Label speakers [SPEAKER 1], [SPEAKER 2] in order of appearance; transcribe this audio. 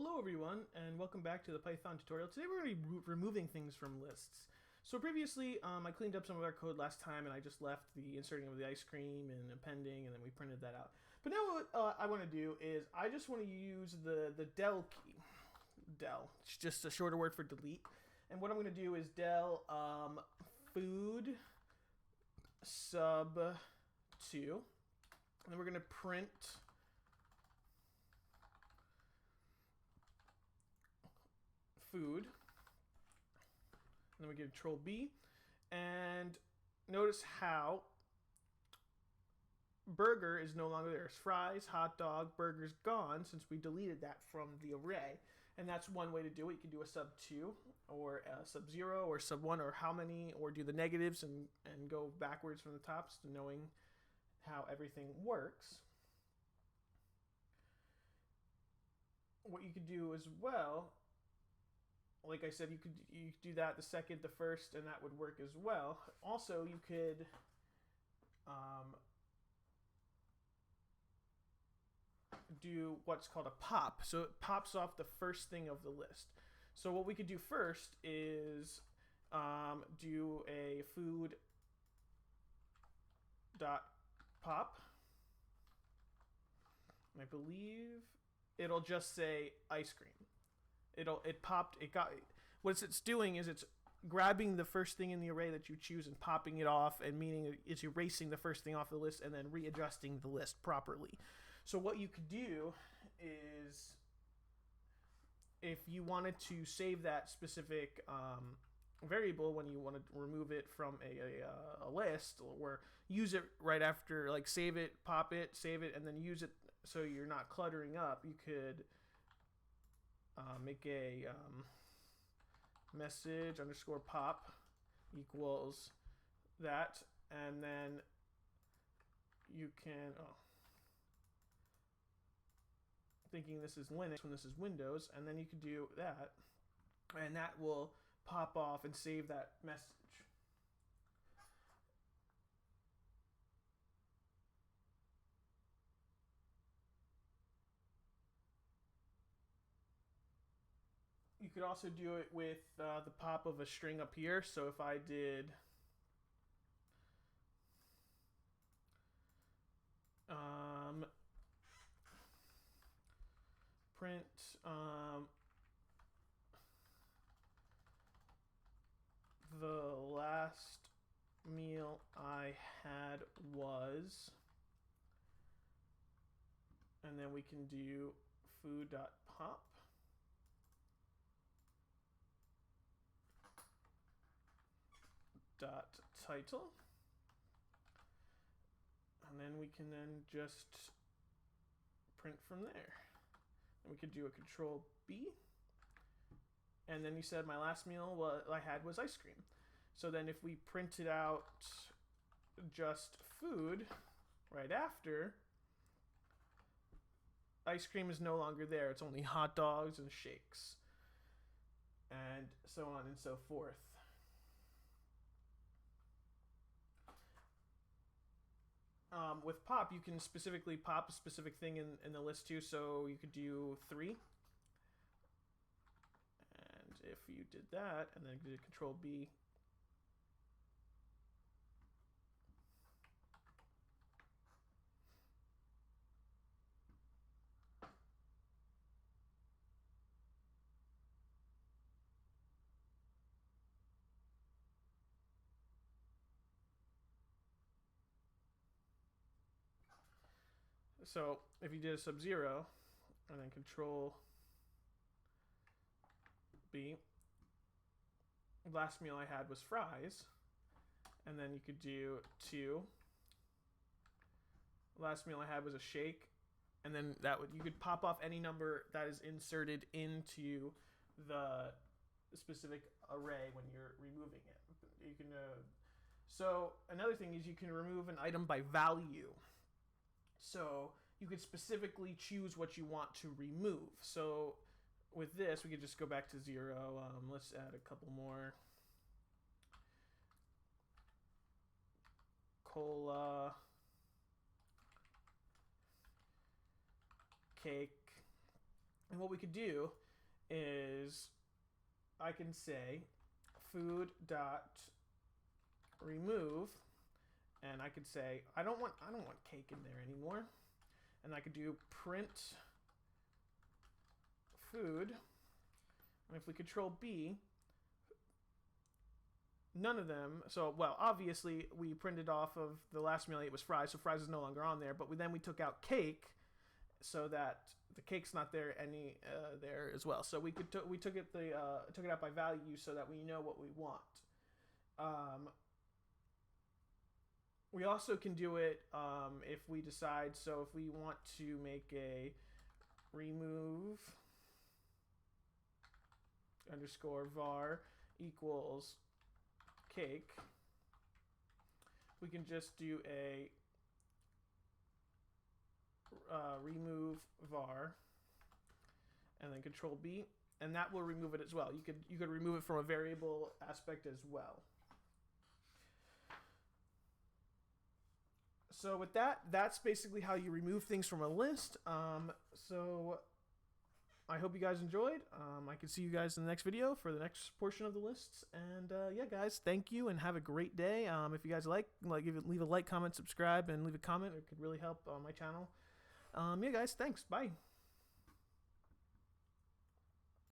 [SPEAKER 1] Hello everyone, and welcome back to the Python tutorial. Today we're going to be removing things from lists. So previously, I cleaned up some of our code last time, and I just left the inserting of the ice cream and appending, and then we printed that out. But now what I want to do is I just want to use the del key. Del. It's just a shorter word for delete. And what I'm going to do is del food sub 2, and then we're going to print food, and then we get control B, and notice how burger is no longer there. It's fries, hot dog, burger's gone since we deleted that from the array. And that's one way to do it. You can do a sub 2 or a sub 0 or sub 1 or how many, or do the negatives and go backwards from the tops to knowing how everything works. What you could do as well, like I said, you could do that the second, the first, and that would work as well. Also, you could do what's called a pop. So it pops off the first thing of the list. So what we could do first is do a food dot pop. And I believe it'll just say ice cream. What it's doing is it's grabbing the first thing in the array that you choose and popping it off, and meaning it's erasing the first thing off the list and then readjusting the list properly. So what you could do is, if you wanted to save that specific variable when you want to remove it from a list, or use it right after, like save it, pop it, save it, and then use it so you're not cluttering up, you could make a message underscore pop equals that, and then you can, thinking this is Linux when this is Windows, and then you could do that, and that will pop off and save that message. You could also do it with the pop of a string up here. So if I did print the last meal I had was, and then we can do food.pop. Title, and then we can then just print from there. And we could do a control B, and then you said my last meal what I had was ice cream. So then if we printed out just food right after, ice cream is no longer there. It's only hot dogs and shakes, and so on and so forth. With pop, you can specifically pop a specific thing in the list too, so you could do 3. And if you did that, and then did control B, so if you did a sub 0 and then control B, last meal I had was fries, and then you could do 2. Last meal I had was a shake, and then you could pop off any number that is inserted into the specific array when you're removing it. You can so another thing is you can remove an item by value. So you could specifically choose what you want to remove. So with this, we could just go back to 0. Let's add a couple more. Cola, cake, And what we could do is I can say food dot remove, and I could say I don't want cake in there anymore, and I could do print food, and if we control B, none of them. So, well, obviously we printed off of the last meal I ate was fries, so fries is no longer on there. But we took out cake, so that the cake's not there there as well. So we took it out by value so that we know what we want. We also can do it if we decide. So if we want to make a remove underscore var equals cake, we can just do a remove var and then control B, and that will remove it as well. You could remove it from a variable aspect as well. So with that, that's basically how you remove things from a list. So I hope you guys enjoyed. I can see you guys in the next video for the next portion of the lists. And yeah, guys, thank you and have a great day. If you guys leave a like, comment, subscribe, and leave a comment. It could really help my channel. Yeah, guys, thanks. Bye.